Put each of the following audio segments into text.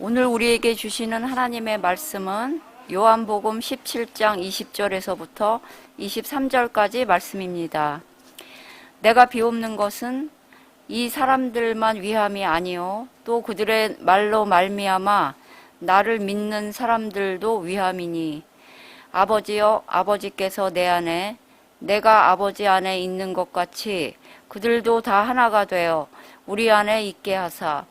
오늘 우리에게 주시는 하나님의 말씀은 요한복음 17장 20절에서부터 23절까지 말씀입니다. 내가 비옵는 것은 이 사람들만 위함이 아니요 또 그들의 말로 말미암아 나를 믿는 사람들도 위함이니 아버지여 아버지께서 내 안에 내가 아버지 안에 있는 것 같이 그들도 다 하나가 되어 우리 안에 있게 하사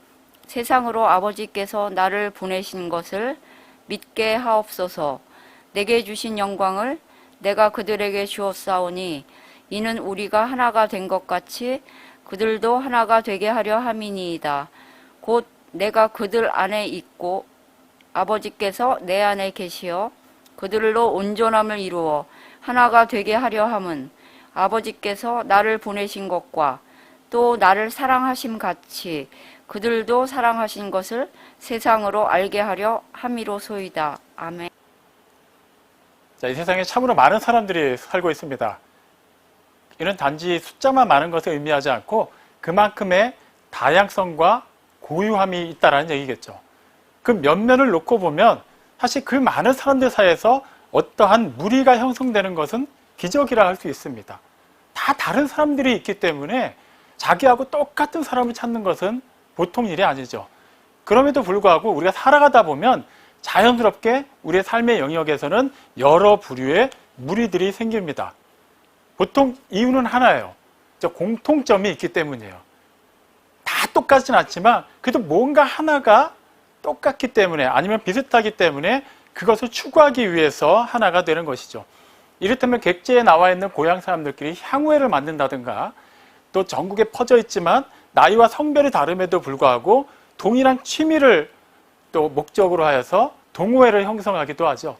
세상으로 아버지께서 나를 보내신 것을 믿게 하옵소서. 내게 주신 영광을 내가 그들에게 주었사오니 이는 우리가 하나가 된 것 같이 그들도 하나가 되게 하려 함이니이다. 곧 내가 그들 안에 있고 아버지께서 내 안에 계시어 그들로 온전함을 이루어 하나가 되게 하려 함은 아버지께서 나를 보내신 것과 또 나를 사랑하심 같이 그들도 사랑하신 것을 세상으로 알게 하려 함이로소이다. 아멘. 자, 이 세상에 참으로 많은 사람들이 살고 있습니다. 이는 단지 숫자만 많은 것을 의미하지 않고 그만큼의 다양성과 고유함이 있다는 얘기겠죠. 그 면면을 놓고 보면 사실 그 많은 사람들 사이에서 어떠한 무리가 형성되는 것은 기적이라 할 수 있습니다. 다 다른 사람들이 있기 때문에 자기하고 똑같은 사람을 찾는 것은 보통 일이 아니죠. 그럼에도 불구하고 우리가 살아가다 보면 자연스럽게 우리의 삶의 영역에서는 여러 부류의 무리들이 생깁니다. 보통 이유는 하나예요. 공통점이 있기 때문이에요. 다 똑같진 않지만 그래도 뭔가 하나가 똑같기 때문에 아니면 비슷하기 때문에 그것을 추구하기 위해서 하나가 되는 것이죠. 이를테면 객지에 나와 있는 고향 사람들끼리 향후회를 만든다든가 또 전국에 퍼져 있지만 나이와 성별이 다름에도 불구하고 동일한 취미를 또 목적으로 하여서 동호회를 형성하기도 하죠.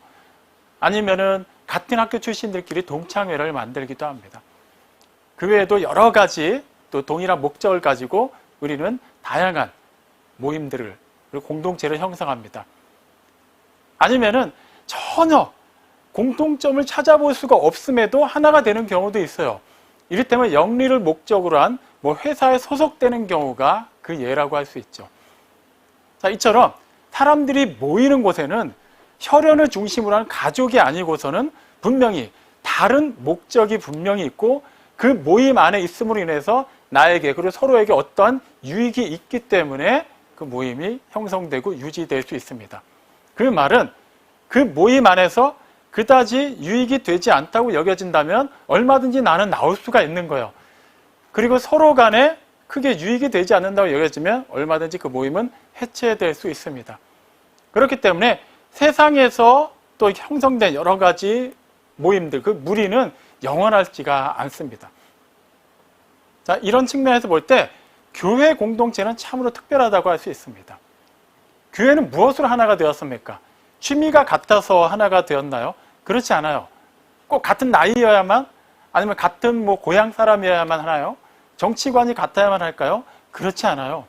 아니면은 같은 학교 출신들끼리 동창회를 만들기도 합니다. 그 외에도 여러 가지 또 동일한 목적을 가지고 우리는 다양한 모임들을 그리고 공동체를 형성합니다. 아니면은 전혀 공통점을 찾아볼 수가 없음에도 하나가 되는 경우도 있어요. 이를테면 영리를 목적으로 한 회사에 소속되는 경우가 그 예라고 할 수 있죠. 자, 이처럼 사람들이 모이는 곳에는 혈연을 중심으로 한 가족이 아니고서는 분명히 다른 목적이 분명히 있고 그 모임 안에 있음으로 인해서 나에게 그리고 서로에게 어떠한 유익이 있기 때문에 그 모임이 형성되고 유지될 수 있습니다. 그 말은 그 모임 안에서 그다지 유익이 되지 않다고 여겨진다면 얼마든지 나는 나올 수가 있는 거예요. 그리고 서로 간에 크게 유익이 되지 않는다고 여겨지면 얼마든지 그 모임은 해체될 수 있습니다. 그렇기 때문에 세상에서 또 형성된 여러 가지 모임들, 그 무리는 영원하지가 않습니다. 자, 이런 측면에서 볼 때 교회 공동체는 참으로 특별하다고 할 수 있습니다. 교회는 무엇으로 하나가 되었습니까? 취미가 같아서 하나가 되었나요? 그렇지 않아요. 꼭 같은 나이여야만 아니면 같은 고향 사람이어야만 하나요? 정치관이 같아야만 할까요? 그렇지 않아요.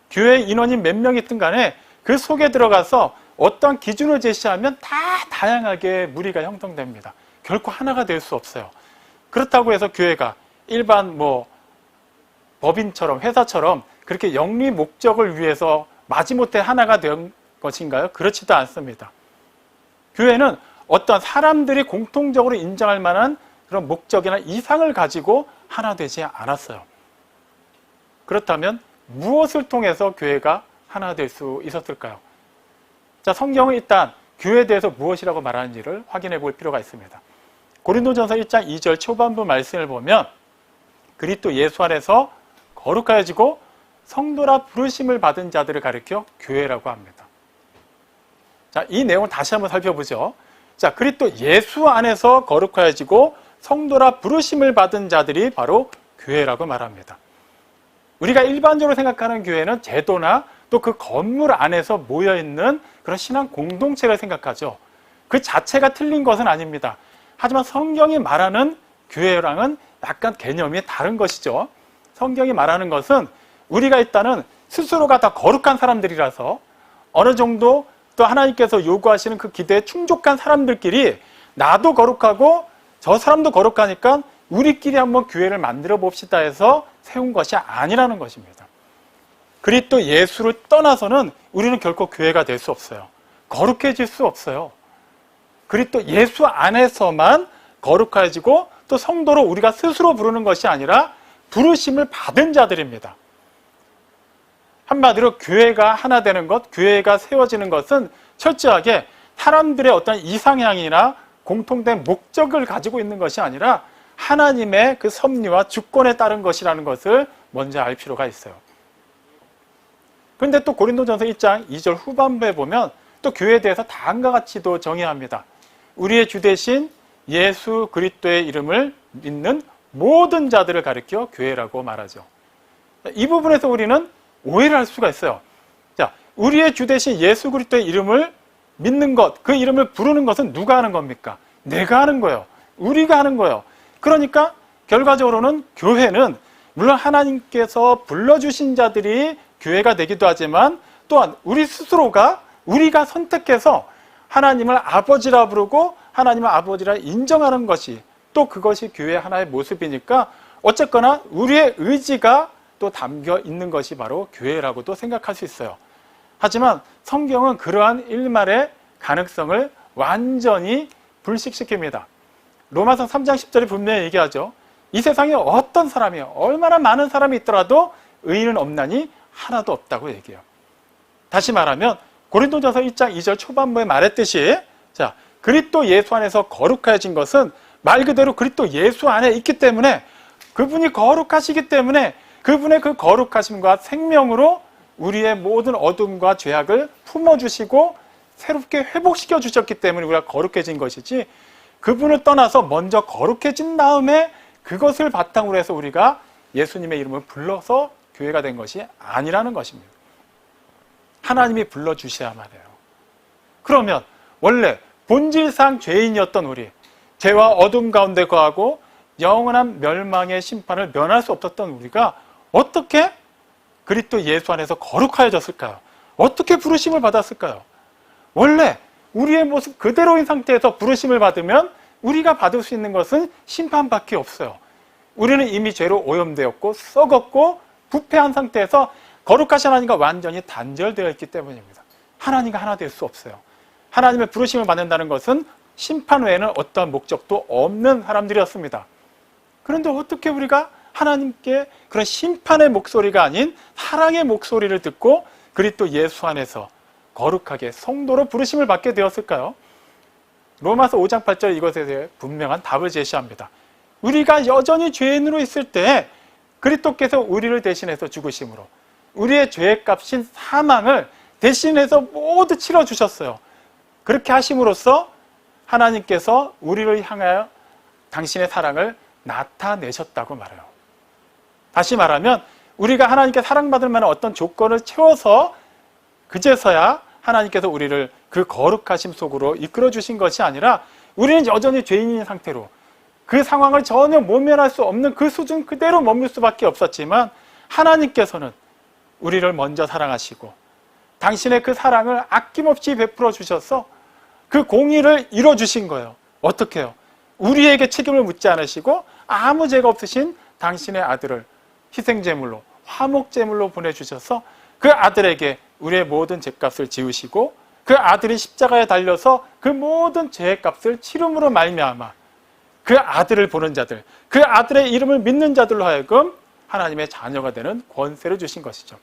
교회 인원이 몇 명이든 간에 그 속에 들어가서 어떤 기준을 제시하면 다 다양하게 무리가 형성됩니다. 결코 하나가 될 수 없어요. 그렇다고 해서 교회가 일반 법인처럼 회사처럼 그렇게 영리 목적을 위해서 마지못해 하나가 된 것인가요? 그렇지도 않습니다. 교회는 어떤 사람들이 공통적으로 인정할 만한 그런 목적이나 이상을 가지고 하나 되지 않았어요. 그렇다면 무엇을 통해서 교회가 하나 될 수 있었을까요? 자, 성경은 일단 교회에 대해서 무엇이라고 말하는지를 확인해 볼 필요가 있습니다. 고린도전서 1장 2절 초반부 말씀을 보면 그리스도 예수 안에서 거룩하여지고 성도라 부르심을 받은 자들을 가리켜 교회라고 합니다. 자, 이 내용을 다시 한번 살펴보죠. 자, 그리스도 예수 안에서 거룩하여지고 성도라 부르심을 받은 자들이 바로 교회라고 말합니다. 우리가 일반적으로 생각하는 교회는 제도나 또 그 건물 안에서 모여있는 그런 신앙 공동체를 생각하죠. 그 자체가 틀린 것은 아닙니다. 하지만 성경이 말하는 교회랑은 약간 개념이 다른 것이죠. 성경이 말하는 것은 우리가 일단은 스스로가 다 거룩한 사람들이라서 어느 정도 또 하나님께서 요구하시는 그 기대에 충족한 사람들끼리 나도 거룩하고 저 사람도 거룩하니까 우리끼리 한번 교회를 만들어 봅시다 해서 세운 것이 아니라는 것입니다. 그리스도 예수를 떠나서는 우리는 결코 교회가 될 수 없어요. 거룩해질 수 없어요. 그리스도 예수 안에서만 거룩해지고 또 성도로 우리가 스스로 부르는 것이 아니라 부르심을 받은 자들입니다. 한마디로 교회가 하나 되는 것, 교회가 세워지는 것은 철저하게 사람들의 어떤 이상향이나 공통된 목적을 가지고 있는 것이 아니라 하나님의 그 섭리와 주권에 따른 것이라는 것을 먼저 알 필요가 있어요. 그런데 또 고린도전서 1장 2절 후반부에 보면 또 교회에 대해서 다음과 같이도 정의합니다. 우리의 주 되신 예수 그리스도의 이름을 믿는 모든 자들을 가리켜 교회라고 말하죠. 이 부분에서 우리는 오해를 할 수가 있어요. 자, 우리의 주 되신 예수 그리스도의 이름을 믿는 것, 그 이름을 부르는 것은 누가 하는 겁니까? 내가 하는 거예요. 우리가 하는 거예요. 그러니까 결과적으로는 교회는 물론 하나님께서 불러주신 자들이 교회가 되기도 하지만 또한 우리 스스로가 우리가 선택해서 하나님을 아버지라 부르고 하나님을 아버지라 인정하는 것이 또 그것이 교회의 하나의 모습이니까 어쨌거나 우리의 의지가 또 담겨 있는 것이 바로 교회라고도 생각할 수 있어요. 하지만 성경은 그러한 일말의 가능성을 완전히 불식시킵니다. 로마서 3장 10절이 분명히 얘기하죠. 이 세상에 어떤 사람이 얼마나 많은 사람이 있더라도 의인은 없나니 하나도 없다고 얘기해요. 다시 말하면 고린도전서 1장 2절 초반부에 말했듯이 자, 그리스도 예수 안에서 거룩해진 것은 말 그대로 그리스도 예수 안에 있기 때문에 그분이 거룩하시기 때문에 그분의 그 거룩하심과 생명으로 우리의 모든 어둠과 죄악을 품어주시고 새롭게 회복시켜 주셨기 때문에 우리가 거룩해진 것이지 그분을 떠나서 먼저 거룩해진 다음에 그것을 바탕으로 해서 우리가 예수님의 이름을 불러서 교회가 된 것이 아니라는 것입니다. 하나님이 불러주셔야만 해요. 그러면 원래 본질상 죄인이었던 우리, 죄와 어둠 가운데 거하고 영원한 멸망의 심판을 면할 수 없었던 우리가 어떻게 그리스도 예수 안에서 거룩하여졌을까요? 어떻게 부르심을 받았을까요? 원래 우리의 모습 그대로인 상태에서 부르심을 받으면 우리가 받을 수 있는 것은 심판밖에 없어요. 우리는 이미 죄로 오염되었고 썩었고 부패한 상태에서 거룩하신 하나님과 완전히 단절되어 있기 때문입니다. 하나님과 하나 될 수 없어요. 하나님의 부르심을 받는다는 것은 심판 외에는 어떠한 목적도 없는 사람들이었습니다. 그런데 어떻게 우리가 하나님께 그런 심판의 목소리가 아닌 사랑의 목소리를 듣고 그리스도 예수 안에서 거룩하게 성도로 부르심을 받게 되었을까요? 로마서 5장 8절 이것에 대해 분명한 답을 제시합니다. 우리가 여전히 죄인으로 있을 때 그리스도께서 우리를 대신해서 죽으심으로 우리의 죄의 값인 사망을 대신해서 모두 치러주셨어요. 그렇게 하심으로써 하나님께서 우리를 향하여 당신의 사랑을 나타내셨다고 말해요. 다시 말하면 우리가 하나님께 사랑받을 만한 어떤 조건을 채워서 그제서야 하나님께서 우리를 그 거룩하심 속으로 이끌어 주신 것이 아니라 우리는 여전히 죄인인 상태로 그 상황을 전혀 모면할 수 없는 그 수준 그대로 머물 수밖에 없었지만 하나님께서는 우리를 먼저 사랑하시고 당신의 그 사랑을 아낌없이 베풀어 주셔서 그 공의를 이뤄 주신 거예요. 어떻게 해요? 우리에게 책임을 묻지 않으시고 아무 죄가 없으신 당신의 아들을 희생제물로 화목제물로 보내주셔서 그 아들에게 우리의 모든 죄값을 지으시고 그 아들이 십자가에 달려서 그 모든 죄의 값을 치름으로 말미암아 그 아들을 보는 자들, 그 아들의 이름을 믿는 자들로 하여금 하나님의 자녀가 되는 권세를 주신 것이죠.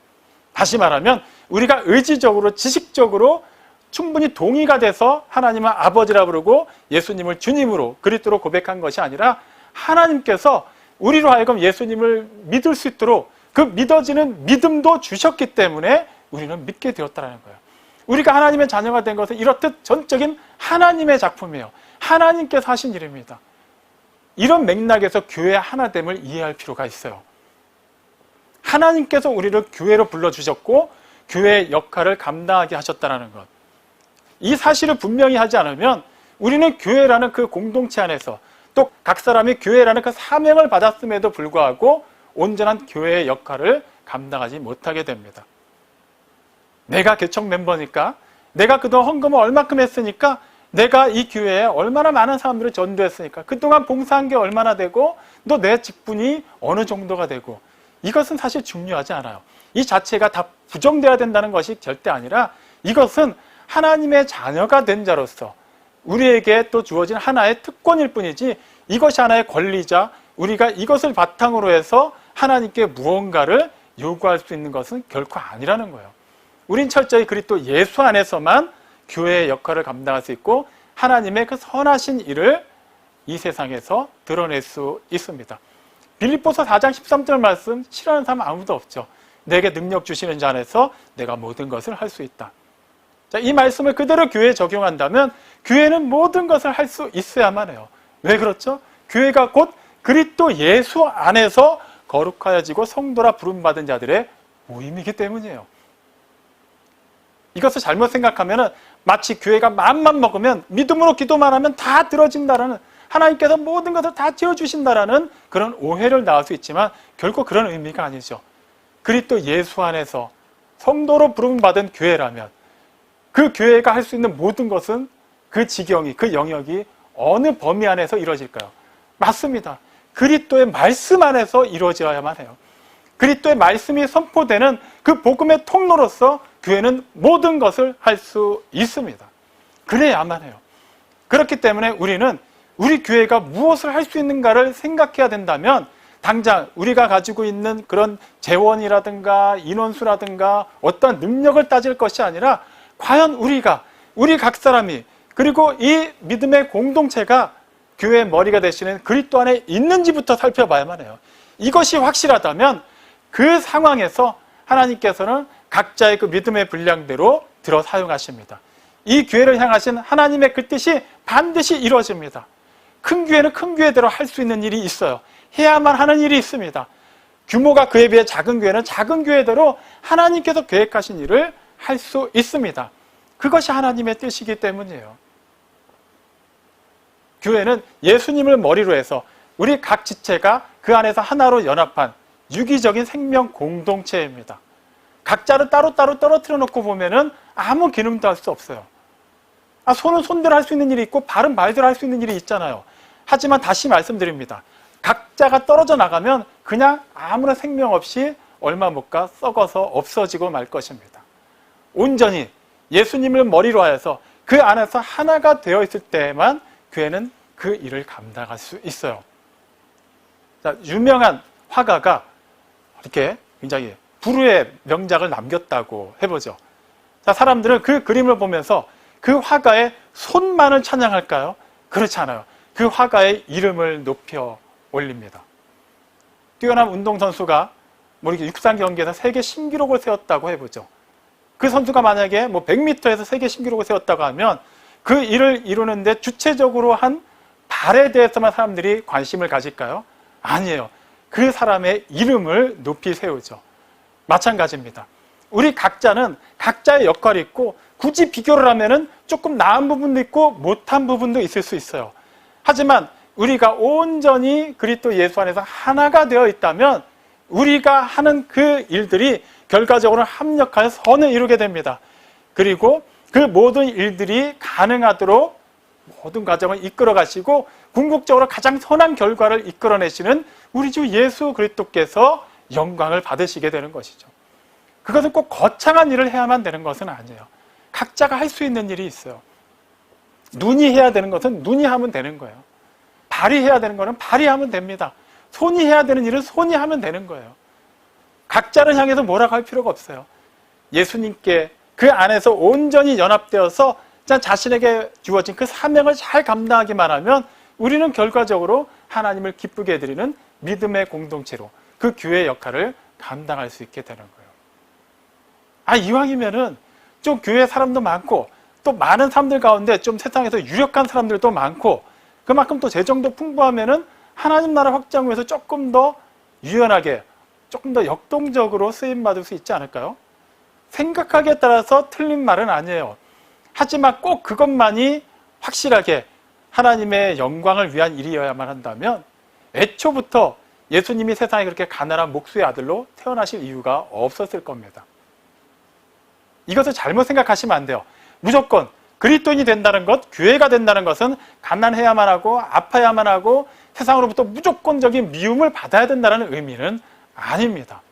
다시 말하면 우리가 의지적으로 지식적으로 충분히 동의가 돼서 하나님을 아버지라 부르고 예수님을 주님으로 그리스도로 고백한 것이 아니라 하나님께서 우리로 하여금 예수님을 믿을 수 있도록 그 믿어지는 믿음도 주셨기 때문에 우리는 믿게 되었다는 거예요. 우리가 하나님의 자녀가 된 것은 이렇듯 전적인 하나님의 작품이에요. 하나님께서 하신 일입니다. 이런 맥락에서 교회의 하나됨을 이해할 필요가 있어요. 하나님께서 우리를 교회로 불러주셨고 교회의 역할을 감당하게 하셨다는 것. 이 사실을 분명히 하지 않으면 우리는 교회라는 그 공동체 안에서 또 각 사람이 교회라는 그 사명을 받았음에도 불구하고 온전한 교회의 역할을 감당하지 못하게 됩니다. 내가 개척 멤버니까 내가 그동안 헌금을 얼마큼 했으니까 내가 이 교회에 얼마나 많은 사람들을 전도했으니까 그동안 봉사한 게 얼마나 되고 또 내 직분이 어느 정도가 되고 이것은 사실 중요하지 않아요. 이 자체가 다 부정돼야 된다는 것이 절대 아니라 이것은 하나님의 자녀가 된 자로서 우리에게 또 주어진 하나의 특권일 뿐이지 이것이 하나의 권리자 우리가 이것을 바탕으로 해서 하나님께 무언가를 요구할 수 있는 것은 결코 아니라는 거예요. 우린 철저히 그리스도 예수 안에서만 교회의 역할을 감당할 수 있고 하나님의 그 선하신 일을 이 세상에서 드러낼 수 있습니다. 빌립보서 4장 13절 말씀 싫어하는 사람 아무도 없죠. 내게 능력 주시는 자 안에서 내가 모든 것을 할 수 있다. 자, 이 말씀을 그대로 교회에 적용한다면 교회는 모든 것을 할 수 있어야만 해요. 왜 그렇죠? 교회가 곧 그리스도 예수 안에서 거룩하여지고 성도라 부름받은 자들의 모임이기 때문이에요. 이것을 잘못 생각하면 마치 교회가 마음만 먹으면 믿음으로 기도만 하면 다 들어진다라는 하나님께서 모든 것을 다 지어주신다라는 그런 오해를 낳을 수 있지만 결코 그런 의미가 아니죠. 그리스도 예수 안에서 성도로 부름받은 교회라면 그 교회가 할 수 있는 모든 것은 그 지경이, 그 영역이 어느 범위 안에서 이루어질까요? 맞습니다. 그리스도의 말씀 안에서 이루어져야만 해요. 그리스도의 말씀이 선포되는 그 복음의 통로로서 교회는 모든 것을 할 수 있습니다. 그래야만 해요. 그렇기 때문에 우리는 우리 교회가 무엇을 할 수 있는가를 생각해야 된다면 당장 우리가 가지고 있는 그런 재원이라든가 인원수라든가 어떤 능력을 따질 것이 아니라 과연 우리 각 사람이 그리고 이 믿음의 공동체가 교회의 머리가 되시는 그리스도 안에 있는지부터 살펴봐야만 해요. 이것이 확실하다면 그 상황에서 하나님께서는 각자의 그 믿음의 분량대로 들어 사용하십니다. 이 교회를 향하신 하나님의 그 뜻이 반드시 이루어집니다. 큰 교회는 큰 교회대로 할 수 있는 일이 있어요. 해야만 하는 일이 있습니다. 규모가 그에 비해 작은 교회는 작은 교회대로 하나님께서 계획하신 일을 할 수 있습니다. 그것이 하나님의 뜻이기 때문이에요. 교회는 예수님을 머리로 해서 우리 각 지체가 그 안에서 하나로 연합한 유기적인 생명 공동체입니다. 각자를 따로따로 떨어뜨려 놓고 보면은 아무 기능도 할 수 없어요. 손은 손대로 할 수 있는 일이 있고 발은 말대로 할 수 있는 일이 있잖아요. 하지만 다시 말씀드립니다. 각자가 떨어져 나가면 그냥 아무런 생명 없이 얼마 못 가 썩어서 없어지고 말 것입니다. 온전히 예수님을 머리로 하여서 그 안에서 하나가 되어 있을 때만 교회는 그 일을 감당할 수 있어요. 자, 유명한 화가가 이렇게 굉장히 불후의 명작을 남겼다고 해보죠. 자, 사람들은 그 그림을 보면서 그 화가의 손만을 찬양할까요? 그렇지 않아요. 그 화가의 이름을 높여 올립니다. 뛰어난 운동선수가 이렇게 육상 경기에서 세계 신기록을 세웠다고 해보죠. 그 선수가 만약에 100m에서 세계 신기록을 세웠다고 하면 그 일을 이루는데 주체적으로 한 발에 대해서만 사람들이 관심을 가질까요? 아니에요. 그 사람의 이름을 높이 세우죠. 마찬가지입니다. 우리 각자는 각자의 역할이 있고 굳이 비교를 하면은 조금 나은 부분도 있고 못한 부분도 있을 수 있어요. 하지만 우리가 온전히 그리스도 예수 안에서 하나가 되어 있다면 우리가 하는 그 일들이 결과적으로 합력하여 선을 이루게 됩니다. 그리고 그 모든 일들이 가능하도록 모든 과정을 이끌어 가시고 궁극적으로 가장 선한 결과를 이끌어내시는 우리 주 예수 그리스도께서 영광을 받으시게 되는 것이죠. 그것은 꼭 거창한 일을 해야만 되는 것은 아니에요. 각자가 할 수 있는 일이 있어요. 눈이 해야 되는 것은 눈이 하면 되는 거예요. 발이 해야 되는 것은 발이 하면 됩니다. 손이 해야 되는 일은 손이 하면 되는 거예요. 각자를 향해서 뭐라고 할 필요가 없어요. 예수님께 그 안에서 온전히 연합되어서 자신에게 주어진 그 사명을 잘 감당하기만 하면 우리는 결과적으로 하나님을 기쁘게 해드리는 믿음의 공동체로 그 교회의 역할을 감당할 수 있게 되는 거예요. 이왕이면은 좀 교회 사람도 많고 또 많은 사람들 가운데 좀 세상에서 유력한 사람들도 많고 그만큼 또 재정도 풍부하면은 하나님 나라 확장 위해서 조금 더 유연하게 조금 더 역동적으로 쓰임받을 수 있지 않을까요? 생각하기에 따라서 틀린 말은 아니에요. 하지만 꼭 그것만이 확실하게 하나님의 영광을 위한 일이어야만 한다면 애초부터 예수님이 세상에 그렇게 가난한 목수의 아들로 태어나실 이유가 없었을 겁니다. 이것을 잘못 생각하시면 안 돼요. 무조건 그리스도인이 된다는 것, 교회가 된다는 것은 가난해야만 하고 아파야만 하고 세상으로부터 무조건적인 미움을 받아야 된다는 의미는 아닙니다.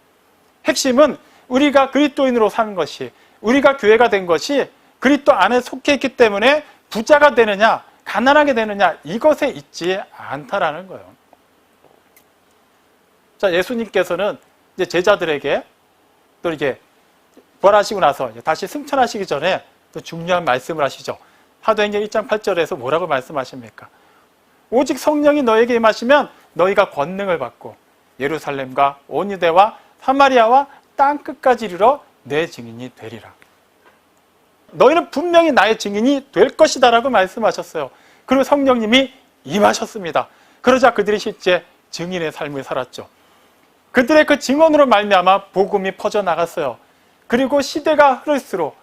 핵심은 우리가 그리스도인으로 사는 것이, 우리가 교회가 된 것이 그리스도 안에 속해 있기 때문에 부자가 되느냐, 가난하게 되느냐, 이것에 있지 않다라는 거예요. 자, 예수님께서는 이제 제자들에게 또 이렇게 부활하시고 나서 다시 승천하시기 전에 또 중요한 말씀을 하시죠. 사도행전 1장 8절에서 뭐라고 말씀하십니까? 오직 성령이 너에게 임하시면 너희가 권능을 받고 예루살렘과 온 유대와 사마리아와 땅끝까지 이르러 내 증인이 되리라. 너희는 분명히 나의 증인이 될 것이다 라고 말씀하셨어요. 그리고 성령님이 임하셨습니다. 그러자 그들이 실제 증인의 삶을 살았죠. 그들의 그 증언으로 말미암아 복음이 퍼져나갔어요. 그리고 시대가 흐를수록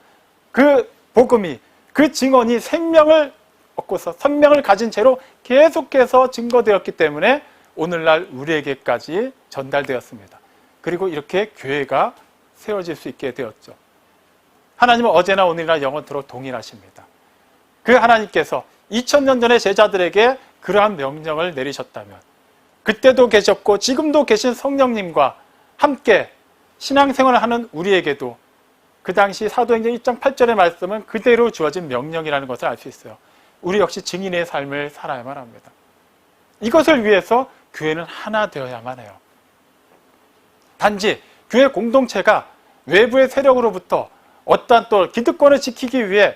그 복음이, 그 증언이 생명을 얻고서 생명을 가진 채로 계속해서 증거되었기 때문에 오늘날 우리에게까지 전달되었습니다. 그리고 이렇게 교회가 세워질 수 있게 되었죠. 하나님은 어제나 오늘이나 영원토록 동일하십니다. 그 하나님께서 2000년 전에 제자들에게 그러한 명령을 내리셨다면 그때도 계셨고 지금도 계신 성령님과 함께 신앙생활을 하는 우리에게도 그 당시 사도행전 1장 8절의 말씀은 그대로 주어진 명령이라는 것을 알 수 있어요. 우리 역시 증인의 삶을 살아야만 합니다. 이것을 위해서 교회는 하나 되어야만 해요. 단지 교회 공동체가 외부의 세력으로부터 어떠한 또 기득권을 지키기 위해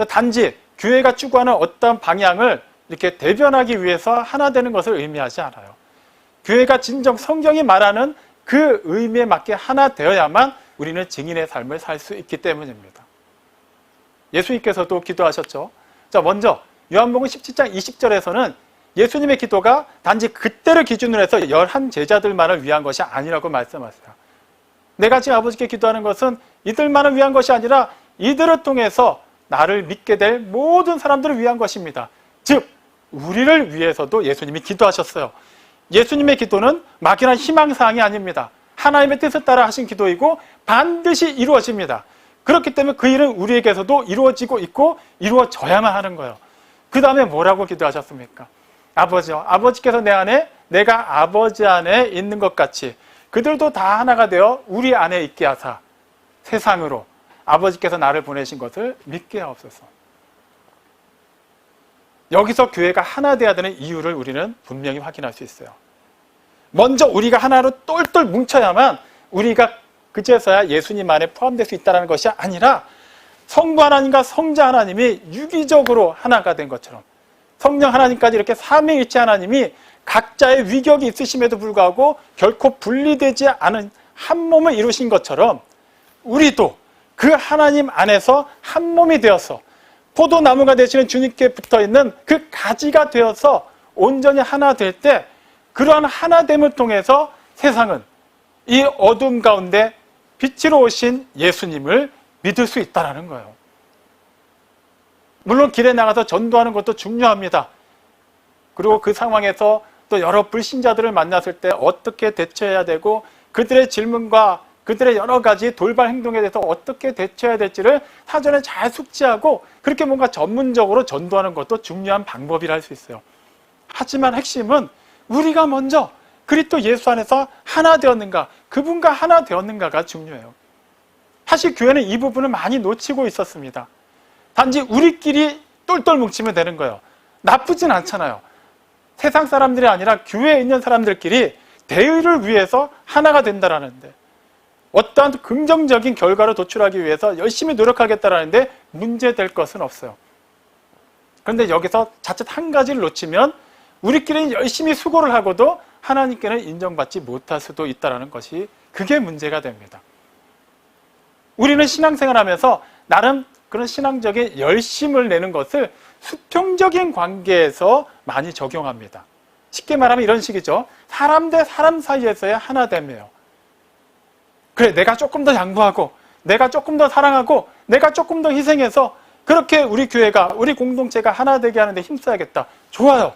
단지 교회가 추구하는 어떠한 방향을 이렇게 대변하기 위해서 하나 되는 것을 의미하지 않아요. 교회가 진정 성경이 말하는 그 의미에 맞게 하나 되어야만 우리는 증인의 삶을 살 수 있기 때문입니다. 예수님께서도 기도하셨죠. 자, 먼저 요한복음 17장 20절에서는 예수님의 기도가 단지 그때를 기준으로 해서 11제자들만을 위한 것이 아니라고 말씀하세요. 내가 지금 아버지께 기도하는 것은 이들만을 위한 것이 아니라 이들을 통해서 나를 믿게 될 모든 사람들을 위한 것입니다. 즉, 우리를 위해서도 예수님이 기도하셨어요. 예수님의 기도는 막연한 희망사항이 아닙니다. 하나님의 뜻을 따라 하신 기도이고 반드시 이루어집니다. 그렇기 때문에 그 일은 우리에게서도 이루어지고 있고 이루어져야만 하는 거예요. 그 다음에 뭐라고 기도하셨습니까? 아버지요, 아버지께서 내 안에, 내가 아버지 안에 있는 것 같이 그들도 다 하나가 되어 우리 안에 있게 하사 세상으로 아버지께서 나를 보내신 것을 믿게 하옵소서. 여기서 교회가 하나 되어야 되는 이유를 우리는 분명히 확인할 수 있어요. 먼저 우리가 하나로 똘똘 뭉쳐야만 우리가 그제서야 예수님 안에 포함될 수 있다는 것이 아니라 성부 하나님과 성자 하나님이 유기적으로 하나가 된 것처럼 성령 하나님까지 이렇게 삼위일체 하나님이 각자의 위격이 있으심에도 불구하고 결코 분리되지 않은 한 몸을 이루신 것처럼 우리도 그 하나님 안에서 한 몸이 되어서 포도나무가 되시는 주님께 붙어있는 그 가지가 되어서 온전히 하나 될 때 그러한 하나됨을 통해서 세상은 이 어둠 가운데 빛으로 오신 예수님을 믿을 수 있다는 거예요. 물론 길에 나가서 전도하는 것도 중요합니다. 그리고 그 상황에서 또 여러 불신자들을 만났을 때 어떻게 대처해야 되고 그들의 질문과 그들의 여러 가지 돌발 행동에 대해서 어떻게 대처해야 될지를 사전에 잘 숙지하고 그렇게 뭔가 전문적으로 전도하는 것도 중요한 방법이라 할 수 있어요. 하지만 핵심은 우리가 먼저 그리스도 예수 안에서 하나 되었는가, 그분과 하나 되었는가가 중요해요. 사실 교회는 이 부분을 많이 놓치고 있었습니다. 단지 우리끼리 똘똘 뭉치면 되는 거예요. 나쁘진 않잖아요. 세상 사람들이 아니라 교회에 있는 사람들끼리 대의를 위해서 하나가 된다라는데 어떠한 긍정적인 결과를 도출하기 위해서 열심히 노력하겠다라는데 문제될 것은 없어요. 그런데 여기서 자칫 한 가지를 놓치면 우리끼리 열심히 수고를 하고도 하나님께는 인정받지 못할 수도 있다는 것이 그게 문제가 됩니다. 우리는 신앙생활하면서 나름 그런 신앙적인 열심을 내는 것을 수평적인 관계에서 많이 적용합니다. 쉽게 말하면 이런 식이죠. 사람 대 사람 사이에서의 하나됨이에요. 그래, 내가 조금 더 양보하고 내가 조금 더 사랑하고 내가 조금 더 희생해서 그렇게 우리 교회가, 우리 공동체가 하나 되게 하는데 힘써야겠다. 좋아요.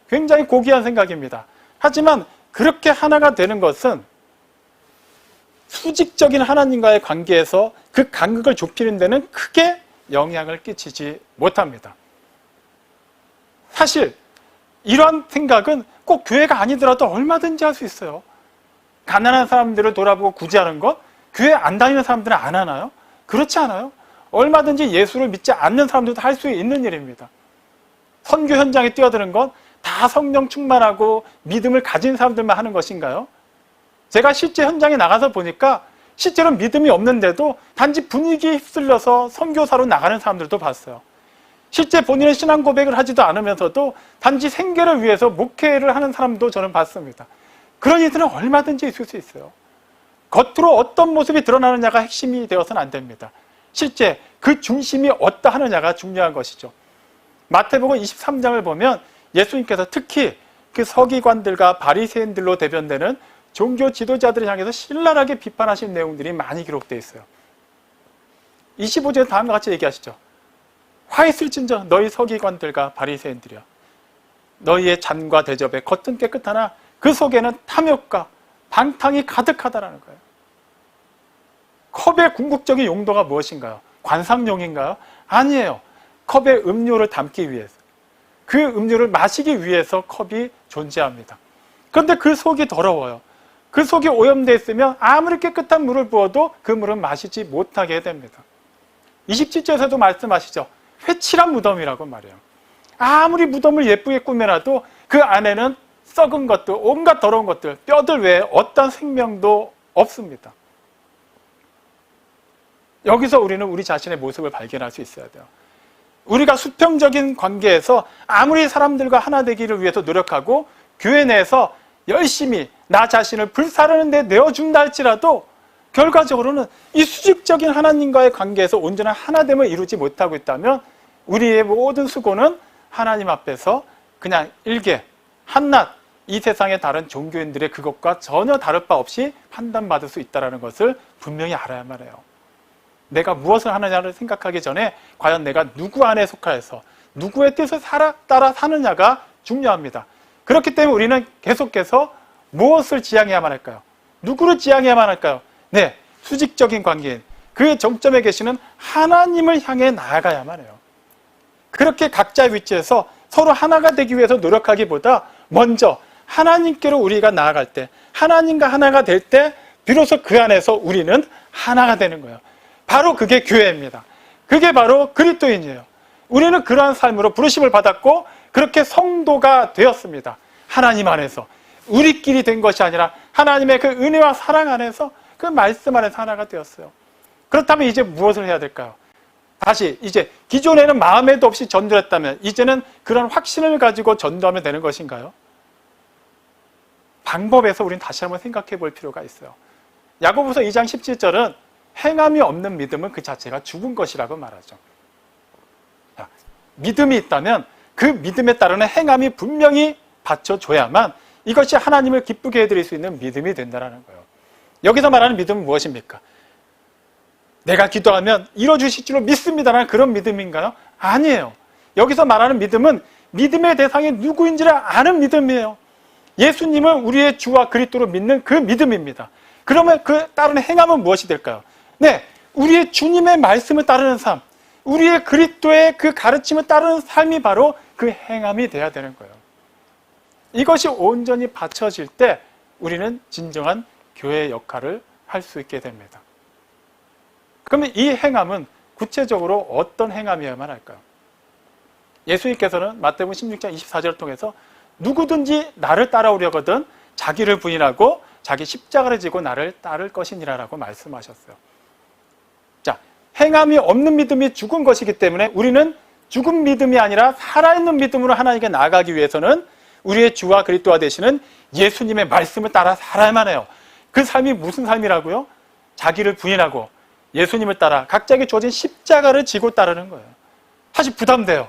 굉장히 고귀한 생각입니다. 하지만 그렇게 하나가 되는 것은 수직적인 하나님과의 관계에서 그 간극을 좁히는 데는 크게 영향을 끼치지 못합니다. 사실 이러한 생각은 꼭 교회가 아니더라도 얼마든지 할 수 있어요. 가난한 사람들을 돌아보고 구제하는 것, 교회 안 다니는 사람들은 안 하나요? 그렇지 않아요. 얼마든지 예수를 믿지 않는 사람들도 할 수 있는 일입니다. 선교 현장에 뛰어드는 건 다 성령 충만하고 믿음을 가진 사람들만 하는 것인가요? 제가 실제 현장에 나가서 보니까 실제로 믿음이 없는데도 단지 분위기에 휩쓸려서 선교사로 나가는 사람들도 봤어요. 실제 본인의 신앙 고백을 하지도 않으면서도 단지 생계를 위해서 목회를 하는 사람도 저는 봤습니다. 그런 이들은 얼마든지 있을 수 있어요. 겉으로 어떤 모습이 드러나느냐가 핵심이 되어서는 안 됩니다. 실제 그 중심이 어떠하느냐가 중요한 것이죠. 마태복음 23장을 보면 예수님께서 특히 그 서기관들과 바리새인들로 대변되는 종교 지도자들을 향해서 신랄하게 비판하신 내용들이 많이 기록되어 있어요. 25절에 다음과 같이 얘기하시죠. 화 있을진저 너희 서기관들과 바리새인들이여, 너희의 잔과 대접에 겉은 깨끗하나 그 속에는 탐욕과 방탕이 가득하다라는 거예요. 컵의 궁극적인 용도가 무엇인가요? 관상용인가요? 아니에요. 컵에 음료를 담기 위해서, 그 음료를 마시기 위해서 컵이 존재합니다. 그런데 그 속이 더러워요. 그 속이 오염되어 있으면 아무리 깨끗한 물을 부어도 그 물은 마시지 못하게 됩니다. 27절에서도 말씀하시죠. 회칠한 무덤이라고 말해요. 아무리 무덤을 예쁘게 꾸며놔도 그 안에는 썩은 것들, 온갖 더러운 것들, 뼈들 외에 어떤 생명도 없습니다. 여기서 우리는 우리 자신의 모습을 발견할 수 있어야 돼요. 우리가 수평적인 관계에서 아무리 사람들과 하나 되기를 위해서 노력하고 교회 내에서 열심히 나 자신을 불사르는 데 내어준다 할지라도 결과적으로는 이 수직적인 하나님과의 관계에서 온전한 하나됨을 이루지 못하고 있다면 우리의 모든 수고는 하나님 앞에서 그냥 일개, 한낱 이 세상의 다른 종교인들의 그것과 전혀 다를 바 없이 판단받을 수 있다는 것을 분명히 알아야만 해요. 내가 무엇을 하느냐를 생각하기 전에 과연 내가 누구 안에 속하여서 누구의 뜻을 따라 사느냐가 중요합니다. 그렇기 때문에 우리는 계속해서 무엇을 지향해야만 할까요? 누구를 지향해야만 할까요? 네, 수직적인 관계인 그 정점에 계시는 하나님을 향해 나아가야만 해요. 그렇게 각자의 위치에서 서로 하나가 되기 위해서 노력하기보다 먼저 하나님께로 우리가 나아갈 때, 하나님과 하나가 될 때 비로소 그 안에서 우리는 하나가 되는 거예요. 바로 그게 교회입니다. 그게 바로 그리스도인이에요. 우리는 그러한 삶으로 부르심을 받았고 그렇게 성도가 되었습니다. 하나님 안에서 우리끼리 된 것이 아니라 하나님의 그 은혜와 사랑 안에서 그 말씀 안에서 하나가 되었어요. 그렇다면 이제 무엇을 해야 될까요? 다시 이제 기존에는 마음에도 없이 전도했다면 이제는 그런 확신을 가지고 전도하면 되는 것인가요? 방법에서 우리는 다시 한번 생각해 볼 필요가 있어요. 야고보서 2장 17절은 행함이 없는 믿음은 그 자체가 죽은 것이라고 말하죠. 자, 믿음이 있다면 그 믿음에 따르는 행함이 분명히 받쳐줘야만 이것이 하나님을 기쁘게 해드릴 수 있는 믿음이 된다는 거예요. 여기서 말하는 믿음은 무엇입니까? 내가 기도하면 이뤄주실 줄로 믿습니다라는 그런 믿음인가요? 아니에요. 여기서 말하는 믿음은 믿음의 대상이 누구인지를 아는 믿음이에요. 예수님을 우리의 주와 그리스도로 믿는 그 믿음입니다. 그러면 그 따르는 행함은 무엇이 될까요? 네, 우리의 주님의 말씀을 따르는 삶, 우리의 그리스도의 그 가르침을 따르는 삶이 바로 그 행함이 돼야 되는 거예요. 이것이 온전히 받쳐질 때 우리는 진정한 교회의 역할을 할 수 있게 됩니다. 그러면 이 행함은 구체적으로 어떤 행함이어야만 할까요? 예수님께서는 마태복음 16장 24절을 통해서 누구든지 나를 따라오려거든 자기를 부인하고 자기 십자가를 지고 나를 따를 것이니라라고 말씀하셨어요. 자, 행함이 없는 믿음이 죽은 것이기 때문에 우리는 죽은 믿음이 아니라 살아있는 믿음으로 하나님께 나아가기 위해서는 우리의 주와 그리스도가 되시는 예수님의 말씀을 따라 살아야만 해요. 그 삶이 무슨 삶이라고요? 자기를 부인하고 예수님을 따라 각자에게 주어진 십자가를 지고 따르는 거예요. 사실 부담돼요.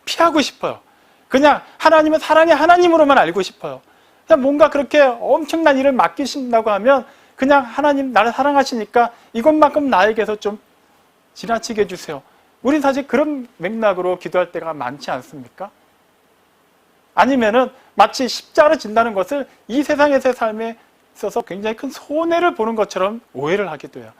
피하고 싶어요. 그냥 하나님은 사랑의 하나님으로만 알고 싶어요. 그냥 뭔가 그렇게 엄청난 일을 맡기신다고 하면 그냥 하나님 나를 사랑하시니까 이것만큼 나에게서 좀 지나치게 해주세요. 우린 사실 그런 맥락으로 기도할 때가 많지 않습니까? 아니면은 마치 십자가를 진다는 것을 이 세상에서의 삶에 있어서 굉장히 큰 손해를 보는 것처럼 오해를 하기도 해요.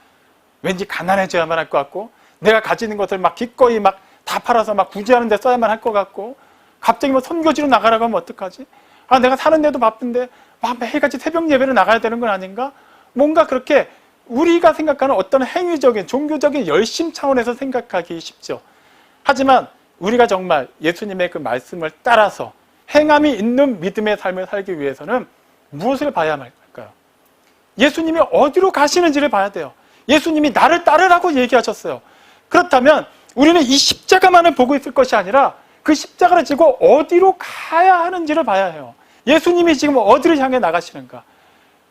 왠지 가난해져야만 할 것 같고 내가 가지는 것을 막 기꺼이 막 다 팔아서 막 구제하는 데 써야만 할 것 같고 갑자기 뭐 선교지로 나가라고 하면 어떡하지? 아, 내가 사는데도 바쁜데 막 매일같이 새벽 예배를 나가야 되는 건 아닌가? 뭔가 그렇게 우리가 생각하는 어떤 행위적인 종교적인 열심 차원에서 생각하기 쉽죠. 하지만 우리가 정말 예수님의 그 말씀을 따라서 행함이 있는 믿음의 삶을 살기 위해서는 무엇을 봐야 할까요? 예수님이 어디로 가시는지를 봐야 돼요. 예수님이 나를 따르라고 얘기하셨어요. 그렇다면 우리는 이 십자가만을 보고 있을 것이 아니라 그 십자가를 지고 어디로 가야 하는지를 봐야 해요. 예수님이 지금 어디를 향해 나가시는가?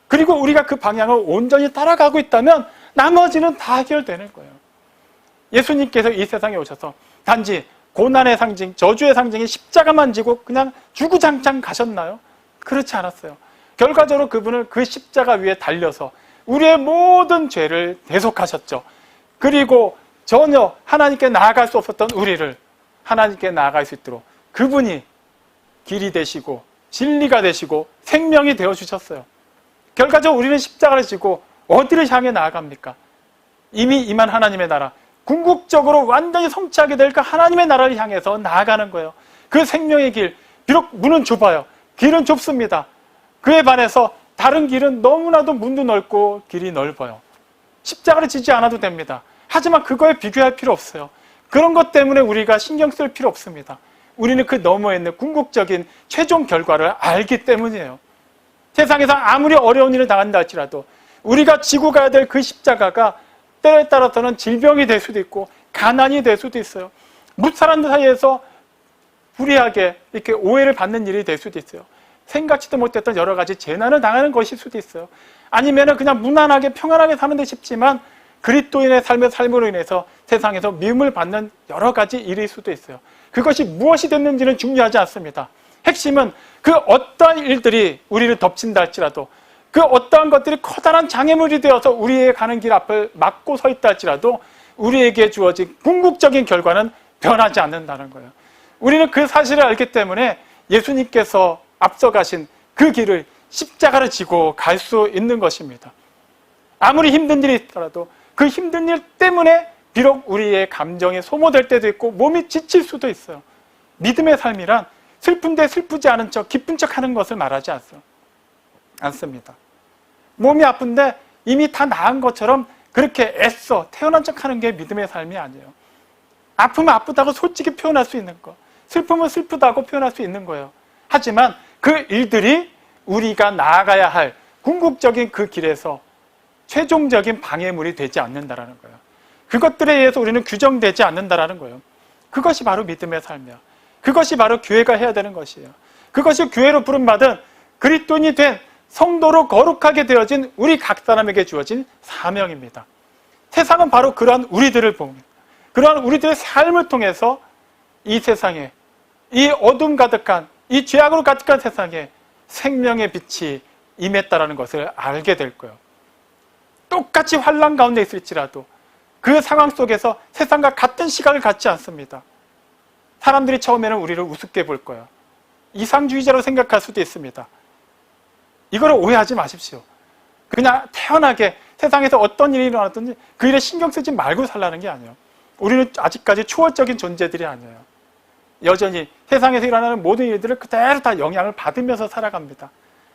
그리고 우리가 그 방향을 온전히 따라가고 있다면 나머지는 다 해결되는 거예요. 예수님께서 이 세상에 오셔서 단지 고난의 상징, 저주의 상징인 십자가만 지고 그냥 주구장창 가셨나요? 그렇지 않았어요. 결과적으로 그분은 그 십자가 위에 달려서 우리의 모든 죄를 대속하셨죠. 그리고 전혀 하나님께 나아갈 수 없었던 우리를 하나님께 나아갈 수 있도록 그분이 길이 되시고 진리가 되시고 생명이 되어주셨어요. 결과적으로 우리는 십자가를 지고 어디를 향해 나아갑니까? 이미 임한 하나님의 나라, 궁극적으로 완전히 성취하게 될 그 하나님의 나라를 향해서 나아가는 거예요. 그 생명의 길, 비록 문은 좁아요. 길은 좁습니다. 그에 반해서 다른 길은 너무나도 문도 넓고 길이 넓어요. 십자가를 지지 않아도 됩니다. 하지만 그거에 비교할 필요 없어요. 그런 것 때문에 우리가 신경 쓸 필요 없습니다. 우리는 그 너머에 있는 궁극적인 최종 결과를 알기 때문이에요. 세상에서 아무리 어려운 일을 당한다 할지라도 우리가 지고 가야 될 그 십자가가 때에 따라서는 질병이 될 수도 있고 가난이 될 수도 있어요. 무사람들 사이에서 불의하게 이렇게 오해를 받는 일이 될 수도 있어요. 생각지도 못했던 여러 가지 재난을 당하는 것일 수도 있어요. 아니면 그냥 무난하게 평안하게 사는 데 싶지만 그리스도인의 삶의 삶으로 인해서 세상에서 미움을 받는 여러 가지 일일 수도 있어요. 그것이 무엇이 됐는지는 중요하지 않습니다. 핵심은 그 어떠한 일들이 우리를 덮친다 할지라도 그 어떠한 것들이 커다란 장애물이 되어서 우리의 가는 길 앞을 막고 서 있다 할지라도 우리에게 주어진 궁극적인 결과는 변하지 않는다는 거예요. 우리는 그 사실을 알기 때문에 예수님께서 앞서가신 그 길을 십자가를 지고 갈 수 있는 것입니다. 아무리 힘든 일이 있더라도 그 힘든 일 때문에 비록 우리의 감정이 소모될 때도 있고 몸이 지칠 수도 있어요. 믿음의 삶이란 슬픈데 슬프지 않은 척 기쁜 척 하는 것을 말하지 않습니다. 몸이 아픈데 이미 다 나은 것처럼 그렇게 애써 태어난 척 하는 게 믿음의 삶이 아니에요. 아프면 아프다고 솔직히 표현할 수 있는 거, 슬프면 슬프다고 표현할 수 있는 거예요. 하지만 그 일들이 우리가 나아가야 할 궁극적인 그 길에서 최종적인 방해물이 되지 않는다라는 거예요. 그것들에 의해서 우리는 규정되지 않는다라는 거예요. 그것이 바로 믿음의 삶이야. 그것이 바로 교회가 해야 되는 것이에요. 그것이 교회로 부름받은 그리스도인이 된 성도로 거룩하게 되어진 우리 각 사람에게 주어진 사명입니다. 세상은 바로 그러한 우리들을 봅니다. 그러한 우리들의 삶을 통해서 이 세상에, 이 어둠 가득한, 이 죄악으로 가득한 세상에 생명의 빛이 임했다라는 것을 알게 될 거예요. 똑같이 환난 가운데 있을지라도 그 상황 속에서 세상과 같은 시각을 갖지 않습니다. 사람들이 처음에는 우리를 우습게 볼 거예요. 이상주의자로 생각할 수도 있습니다. 이거를 오해하지 마십시오. 그냥 태연하게 세상에서 어떤 일이 일어났든지 그 일에 신경 쓰지 말고 살라는 게 아니에요. 우리는 아직까지 초월적인 존재들이 아니에요. 여전히 세상에서 일어나는 모든 일들을 그대로 다 영향을 받으면서 살아갑니다.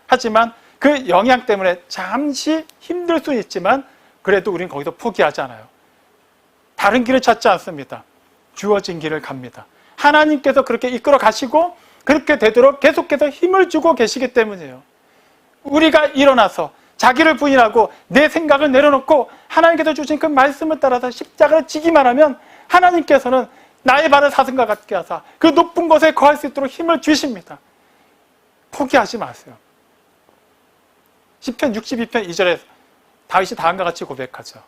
하지만 그 영향 때문에 잠시 힘들 수는 있지만 그래도 우리는 거기서 포기하지 않아요. 다른 길을 찾지 않습니다. 주어진 길을 갑니다. 하나님께서 그렇게 이끌어 가시고 그렇게 되도록 계속해서 힘을 주고 계시기 때문이에요. 우리가 일어나서 자기를 부인하고 내 생각을 내려놓고 하나님께서 주신 그 말씀을 따라서 십자가를 지기만 하면 하나님께서는 나의 발을 사슴과 같게 하사 그 높은 곳에 거할 수 있도록 힘을 주십니다. 포기하지 마세요. 시편 62편 2절에 다윗이 다음과 같이 고백하죠.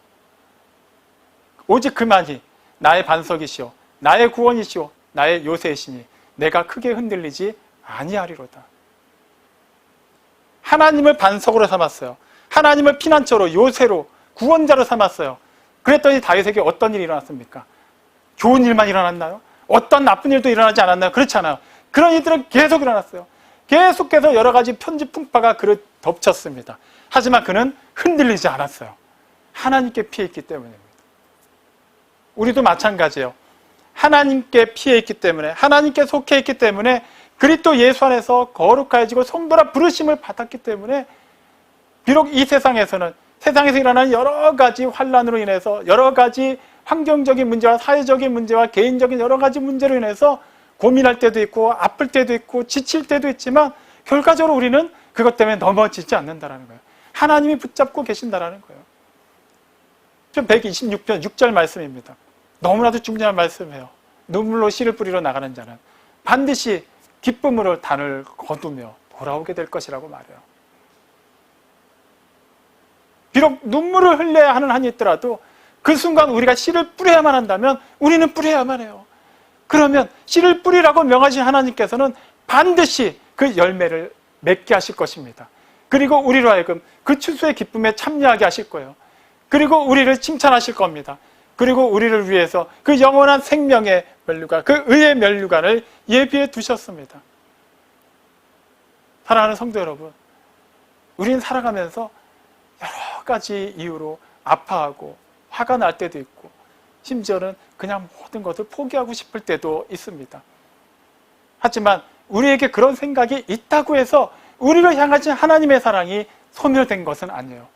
오직 그만이 나의 반석이시오 나의 구원이시오 나의 요새이시니 내가 크게 흔들리지 아니하리로다. 하나님을 반석으로 삼았어요. 하나님을 피난처로, 요새로, 구원자로 삼았어요. 그랬더니 다윗에게 어떤 일이 일어났습니까? 좋은 일만 일어났나요? 어떤 나쁜 일도 일어나지 않았나요? 그렇지 않아요. 그런 일들은 계속 일어났어요. 계속해서 여러 가지 편지 풍파가 그를 덮쳤습니다. 하지만 그는 흔들리지 않았어요. 하나님께 피해 있기 때문입니다. 우리도 마찬가지예요. 하나님께 피해 있기 때문에, 하나님께 속해 있기 때문에, 그리스도 예수 안에서 거룩하여지고 성도라 부르심을 받았기 때문에 비록 이 세상에서는 세상에서 일어나는 여러 가지 환란으로 인해서 여러 가지 환경적인 문제와 사회적인 문제와 개인적인 여러 가지 문제로 인해서 고민할 때도 있고 아플 때도 있고 지칠 때도 있지만 결과적으로 우리는 그것 때문에 넘어지지 않는다는 거예요. 하나님이 붙잡고 계신다는 거예요. 126편 6절 말씀입니다. 너무나도 중요한 말씀이에요. 눈물로 씨를 뿌리러 나가는 자는 반드시 기쁨으로 단을 거두며 돌아오게 될 것이라고 말해요. 비록 눈물을 흘려야 하는 한이 있더라도 그 순간 우리가 씨를 뿌려야만 한다면 우리는 뿌려야만 해요. 그러면 씨를 뿌리라고 명하신 하나님께서는 반드시 그 열매를 맺게 하실 것입니다. 그리고 우리로 하여금 그 추수의 기쁨에 참여하게 하실 거예요. 그리고 우리를 칭찬하실 겁니다. 그리고 우리를 위해서 그 영원한 생명의 면류관, 그 의의 면류관을 예비해 두셨습니다. 사랑하는 성도 여러분, 우리는 살아가면서 여러 가지 이유로 아파하고 화가 날 때도 있고 심지어는 그냥 모든 것을 포기하고 싶을 때도 있습니다. 하지만 우리에게 그런 생각이 있다고 해서 우리를 향하신 하나님의 사랑이 소멸된 것은 아니에요.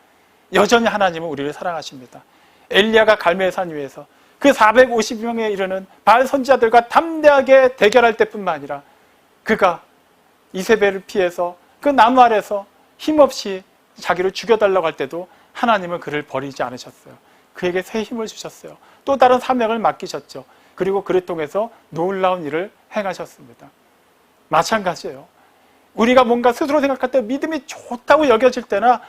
여전히 하나님은 우리를 사랑하십니다. 엘리야가 갈멜산 위에서 그 450명에 이르는 바알 선지자들과 담대하게 대결할 때뿐만 아니라 그가 이세벨을 피해서 그 나무 아래서 힘없이 자기를 죽여달라고 할 때도 하나님은 그를 버리지 않으셨어요. 그에게 새 힘을 주셨어요. 또 다른 사명을 맡기셨죠. 그리고 그를 통해서 놀라운 일을 행하셨습니다. 마찬가지예요. 우리가 뭔가 스스로 생각할 때 믿음이 좋다고 여겨질 때나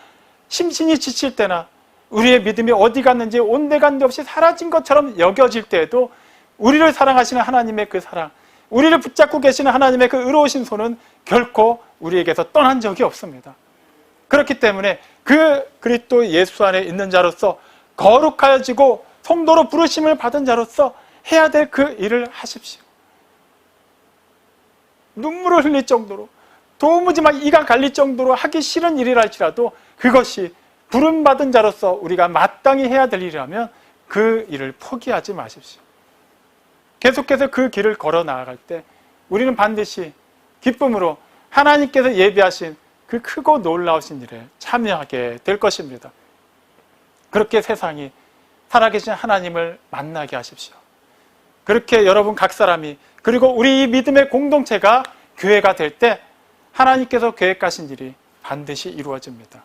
심신이 지칠 때나 우리의 믿음이 어디 갔는지 온데간데 없이 사라진 것처럼 여겨질 때에도 우리를 사랑하시는 하나님의 그 사랑, 우리를 붙잡고 계시는 하나님의 그 의로우신 손은 결코 우리에게서 떠난 적이 없습니다. 그렇기 때문에 그 그리스도 예수 안에 있는 자로서 거룩하여지고 성도로 부르심을 받은 자로서 해야 될 그 일을 하십시오. 눈물을 흘릴 정도로 도무지 막 이가 갈릴 정도로 하기 싫은 일이라 할지라도 그것이 부름받은 자로서 우리가 마땅히 해야 될 일이라면 그 일을 포기하지 마십시오. 계속해서 그 길을 걸어 나아갈 때 우리는 반드시 기쁨으로 하나님께서 예비하신 그 크고 놀라우신 일에 참여하게 될 것입니다. 그렇게 세상이 살아계신 하나님을 만나게 하십시오. 그렇게 여러분 각 사람이 그리고 우리 이 믿음의 공동체가 교회가 될 때 하나님께서 계획하신 일이 반드시 이루어집니다.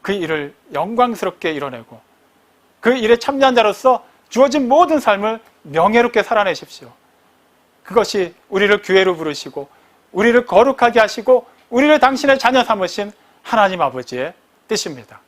그 일을 영광스럽게 이뤄내고 그 일에 참여한 자로서 주어진 모든 삶을 명예롭게 살아내십시오. 그것이 우리를 교회로 부르시고 우리를 거룩하게 하시고 우리를 당신의 자녀 삼으신 하나님 아버지의 뜻입니다.